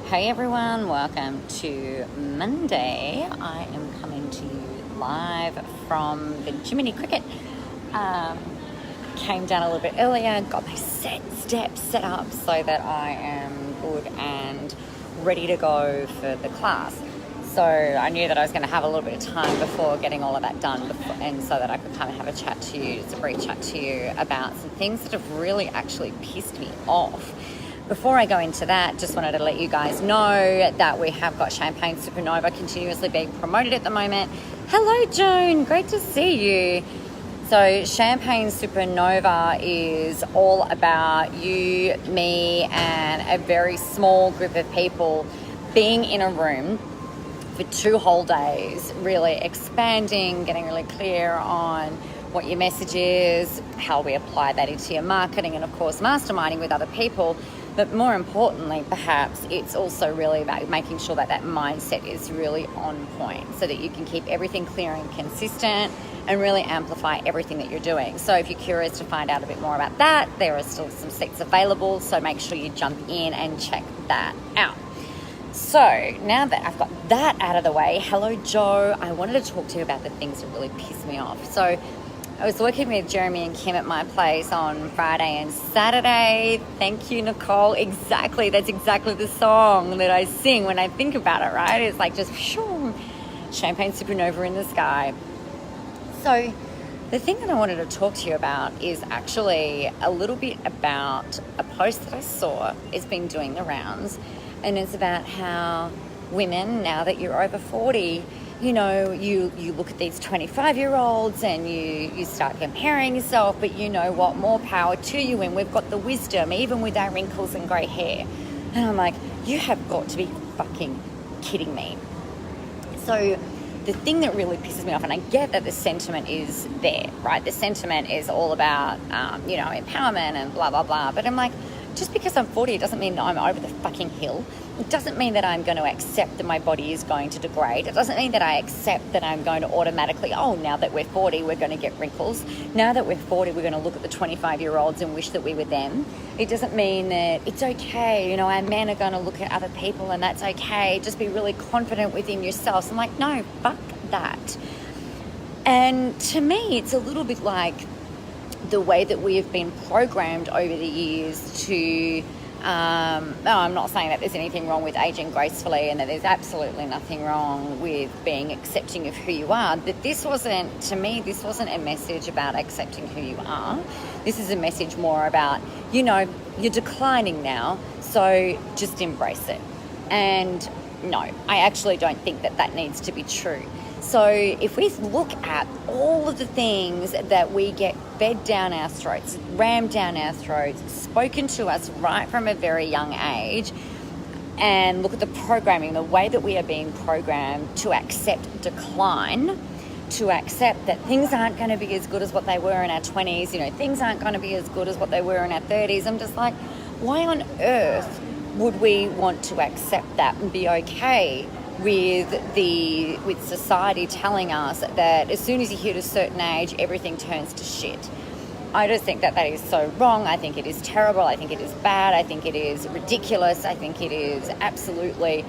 Hey everyone, welcome to Monday. I am coming to you live from the Jiminy Cricket. Came down a little bit earlier, got my steps set up so that I am good and ready to go for the class. So I knew that I was going to have a little bit of time before getting all of that done, and so that I could kind of have a chat to you, just a brief chat to you about some things that have really actually pissed me off. Before I go into that, just wanted to let you guys know that we have got Champagne Supernova continuously being promoted at the moment. Hello, Joan. Great to see you. So Champagne Supernova is all about you, me, and a very small group of people being in a room for 2 whole days, really expanding, getting really clear on what your message is, how we apply that into your marketing, and of course masterminding with other people. But more importantly, perhaps, it's also really about making sure that that mindset is really on point so that you can keep everything clear and consistent and really amplify everything that you're doing. So if you're curious to find out a bit more about that, there are still some seats available, so make sure you jump in and check that out. So now that I've got that out of the way, hello Joe, I wanted to talk to you about the things that really piss me off. So I was working with Jeremy and Kim at my place on Friday and Saturday. Thank you, Nicole. Exactly. That's exactly the song that I sing when I think about it, right? It's like just Champagne Supernova in the sky. So the thing that I wanted to talk to you about is actually a little bit about a post that I saw. It's been doing the rounds, and it's about how women, now that you're over 40, you know, you look at these 25-year-olds and you start comparing yourself, but you know what, more power to you, and we've got the wisdom, even with our wrinkles and grey hair. And I'm like, you have got to be fucking kidding me. So the thing that really pisses me off, and I get that the sentiment is there, right? The sentiment is all about, empowerment and blah, blah, blah. But I'm like, just because I'm 40, it doesn't mean that I'm over the fucking hill. It doesn't mean that I'm going to accept that my body is going to degrade. It doesn't mean that I accept that I'm going to automatically, now that we're 40, we're going to get wrinkles. Now that we're 40, we're going to look at the 25-year-olds and wish that we were them. It doesn't mean that it's okay, our men are going to look at other people and that's okay. Just be really confident within yourself. So I'm like, no, fuck that. And to me, it's a little bit like the way that we have been programmed over the years to, I'm not saying that there's anything wrong with aging gracefully and that there's absolutely nothing wrong with being accepting of who you are, but this wasn't a message about accepting who you are. This is a message more about, you're declining now, so just embrace it. And no, I actually don't think that needs to be true. So if we look at all of the things that we get fed down our throats, rammed down our throats, spoken to us right from a very young age, and look at the programming, the way that we are being programmed to accept decline, to accept that things aren't going to be as good as what they were in our 20s, things aren't going to be as good as what they were in our 30s. I'm just like, why on earth would we want to accept that and be okay with society telling us that as soon as you hit a certain age, everything turns to shit? I just think that is so wrong. I think it is terrible. I think it is bad. I think it is ridiculous. I think it is absolutely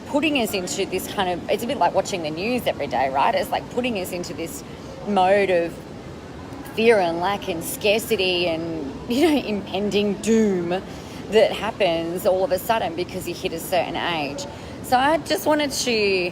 putting us into this kind of, it's a bit like watching the news every day, right? It's like putting us into this mode of fear and lack and scarcity and, impending doom that happens all of a sudden because you hit a certain age. So I just wanted to,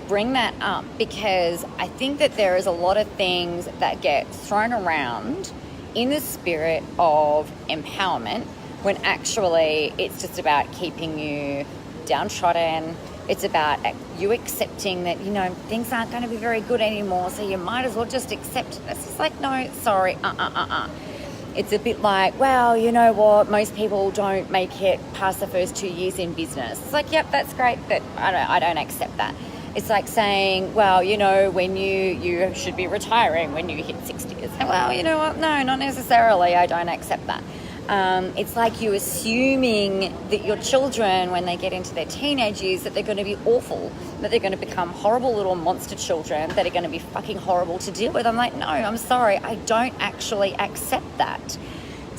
bring that up because I think that there is a lot of things that get thrown around in the spirit of empowerment when actually it's just about keeping you downtrodden. It's about you accepting that, things aren't going to be very good anymore, so you might as well just accept it. It's just like, no, sorry, It's a bit like, well, you know what, most people don't make it past the first 2 years in business. It's like, yep, that's great, but I don't accept that. It's like saying, well, when you should be retiring when you hit 60. It's like, well, you know what, no, not necessarily, I don't accept that. It's like you assuming that your children, when they get into their teenage years, that they're going to be awful, that they're going to become horrible little monster children, that are going to be fucking horrible to deal with. I'm like, no, I'm sorry, I don't actually accept that.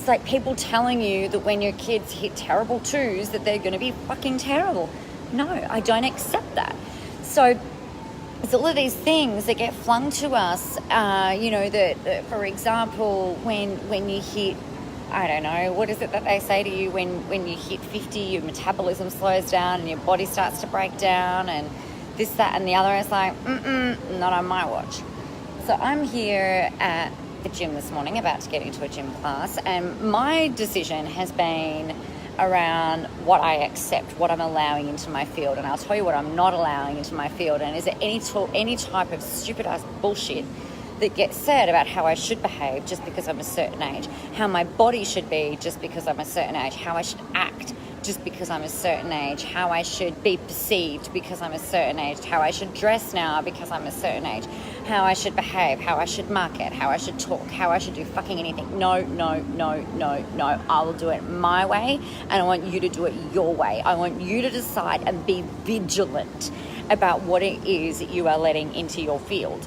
It's like people telling you that when your kids hit terrible twos that they're going to be fucking terrible. No, I don't accept that. So it's all of these things that get flung to us, that for example, when you hit, I don't know, what is it that they say to you when you hit 50, your metabolism slows down and your body starts to break down and this, that, and the other. It's like, not on my watch. So I'm here at the gym this morning, about to get into a gym class, and my decision has been around what I accept, what I'm allowing into my field. And I'll tell you what I'm not allowing into my field. And is there any type of stupid ass bullshit that gets said about how I should behave just because I'm a certain age, how my body should be just because I'm a certain age, how I should act just because I'm a certain age, how I should be perceived because I'm a certain age, how I should dress now because I'm a certain age, how I should behave, how I should market, how I should talk, how I should do fucking anything. No. I will do it my way, and I want you to do it your way. I want you to decide and be vigilant about what it is that you are letting into your field.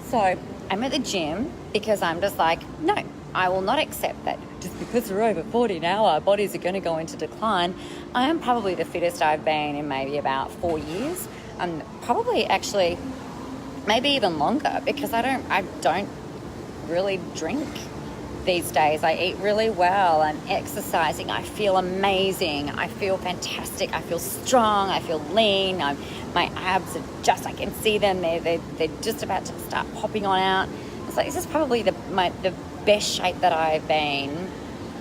So I'm at the gym because I'm just like, no, I will not accept that. Just because we're over 40 now, our bodies are going to go into decline. I am probably the fittest I've been in maybe about 4 years. I'm probably actually maybe even longer, because I don't really drink these days. I eat really well. I'm exercising. I feel amazing. I feel fantastic. I feel strong. I feel lean. My abs are just, I can see them. They're just about to start popping on out. It's like, this is probably the best shape that I've been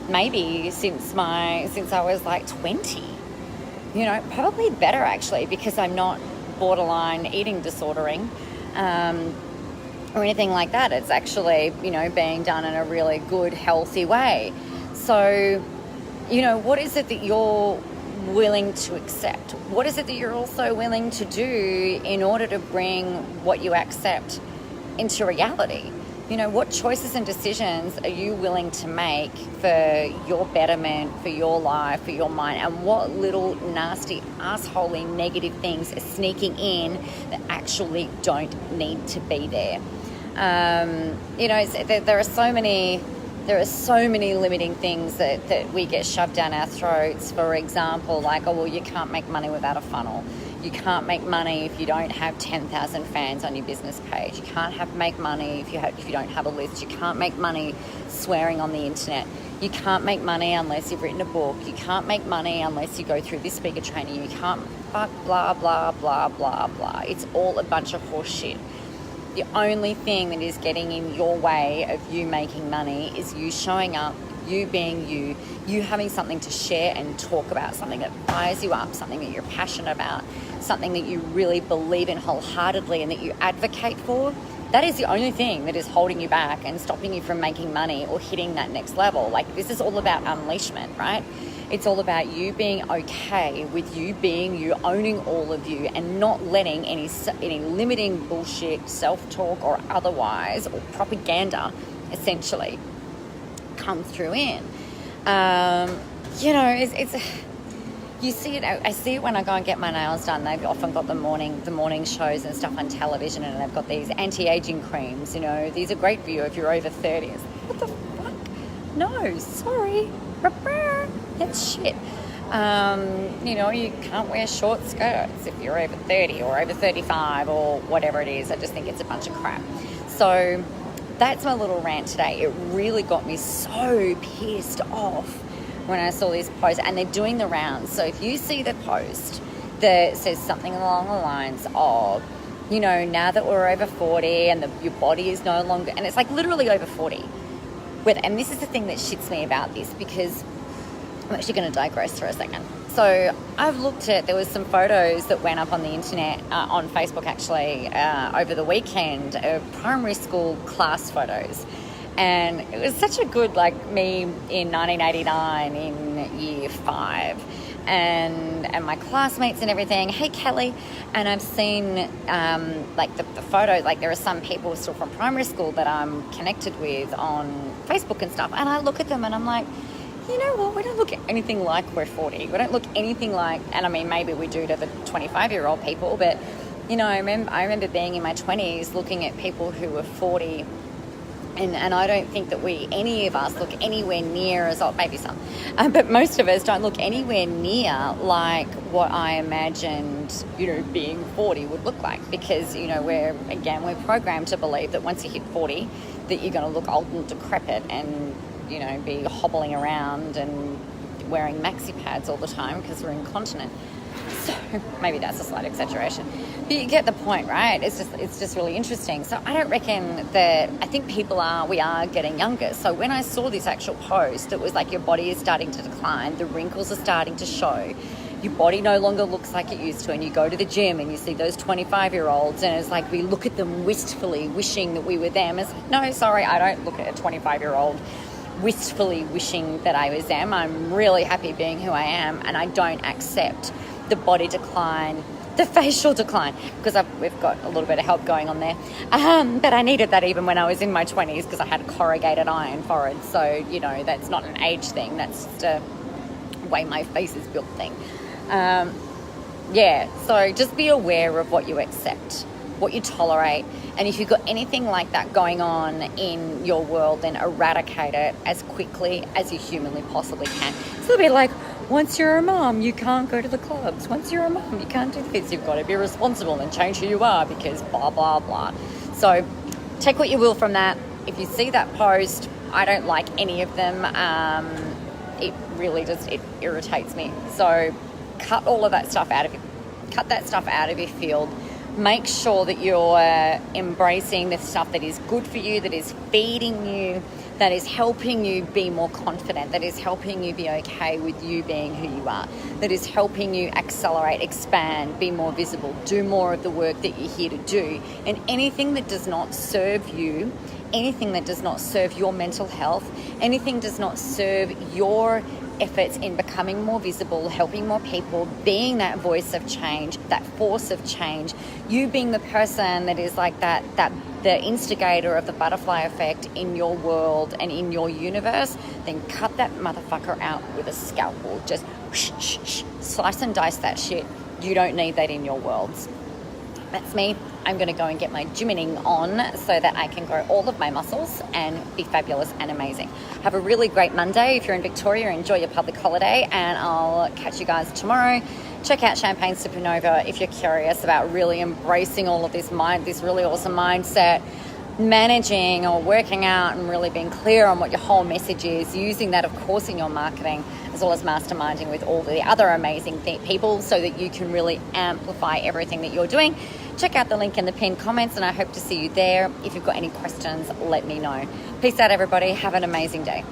maybe since I was like 20. Probably better actually, because I'm not borderline eating disordering or anything like that. It's actually, being done in a really good, healthy way. So, what is it that you're willing to accept? What is it that you're also willing to do in order to bring what you accept into reality? What choices and decisions are you willing to make for your betterment, for your life, for your mind, and what little nasty, assholey, negative things are sneaking in that actually don't need to be there? There are so many limiting things that we get shoved down our throats. For example, like, you can't make money without a funnel. You can't make money if you don't have 10,000 fans on your business page. You can't make money if you don't have a list. You can't make money swearing on the internet. You can't make money unless you've written a book. You can't make money unless you go through this speaker training. You can't blah, blah, blah, blah, blah. It's all a bunch of horse shit. The only thing that is getting in your way of you making money is you showing up, you being you having something to share and talk about, something that fires you up, something that you're passionate about, something that you really believe in wholeheartedly and that you advocate for. That is the only thing that is holding you back and stopping you from making money or hitting that next level. Like, this is all about unleashment, right? It's all about you being okay with you being you, owning all of you, and not letting any limiting bullshit, self-talk or otherwise, or propaganda, essentially, come through in. It's you see it. I see it when I go and get my nails done. They've often got the morning shows and stuff on television, and they've got these anti-aging creams. These are great for you if you're over 30. It's like, what the fuck? No, sorry. That's shit. You can't wear short skirts if you're over 30 or over 35 or whatever it is. I just think it's a bunch of crap. So that's my little rant today. It really got me so pissed off when I saw these posts, and they're doing the rounds. So if you see the post that says something along the lines of, now that we're over 40 and your body is no longer, and it's like literally over 40. And this is the thing that shits me about this, because I'm actually going to digress for a second. So I've looked at, there was some photos that went up on the internet, on Facebook actually, over the weekend, of primary school class photos. And it was such a good, like, me in 1989 in year 5. And my classmates and everything. Hey, Kelly. And I've seen, the photos, like, there are some people still from primary school that I'm connected with on Facebook and stuff. And I look at them and I'm like, you know what, we don't look anything like we're 40. We don't look anything like, and I mean, maybe we do to the 25-year-old people, but, I remember being in my 20s looking at people who were 40 And I don't think that any of us look anywhere near as old, maybe some, but most of us don't look anywhere near like what I imagined, being 40 would look like, because, we're programmed to believe that once you hit 40, that you're going to look old and decrepit and, be hobbling around and wearing maxi pads all the time because we're incontinent. So maybe that's a slight exaggeration, but you get the point, right? It's just really interesting. So I don't reckon that, I think we are getting younger. So when I saw this actual post, it was like your body is starting to decline, the wrinkles are starting to show, your body no longer looks like it used to, and you go to the gym and you see those 25-year-olds and it's like we look at them wistfully wishing that we were them. It's like, no, sorry, I don't look at a 25-year-old wistfully wishing that I was them. I'm really happy being who I am, and I don't accept the body decline, the facial decline, because we've got a little bit of help going on there. But I needed that even when I was in my 20s, because I had a corrugated iron forehead. So, that's not an age thing. That's just a way my face is built thing. So just be aware of what you accept, what you tolerate. And if you've got anything like that going on in your world, then eradicate it as quickly as you humanly possibly can. It's a little bit like, once you're a mom, you can't go to the clubs. Once you're a mom, you can't do this. You've got to be responsible and change who you are because blah, blah, blah. So take what you will from that. If you see that post, I don't like any of them. It really it irritates me. So cut all of that stuff out of you. Cut that stuff out of your field. Make sure that you're embracing the stuff that is good for you, that is feeding you, that is helping you be more confident, that is helping you be okay with you being who you are, that is helping you accelerate, expand, be more visible, do more of the work that you're here to do. And anything that does not serve you, anything that does not serve your mental health, anything does not serve your efforts in becoming more visible, helping more people, being that voice of change, that force of change, you being the person that is like that the instigator of the butterfly effect in your world and in your universe, then cut that motherfucker out with a scalpel. Just slice and dice that shit. You don't need that in your worlds. That's me. I'm going to go and get my gymming on so that I can grow all of my muscles and be fabulous and amazing. Have a really great Monday. If you're in Victoria, enjoy your public holiday, and I'll catch you guys tomorrow. Check out Champagne Supernova if you're curious about really embracing all of this really awesome mindset, managing or working out and really being clear on what your whole message is, using that, of course, in your marketing, as well as masterminding with all the other amazing people so that you can really amplify everything that you're doing. Check out the link in the pinned comments, and I hope to see you there. If you've got any questions, let me know. Peace out, everybody. Have an amazing day.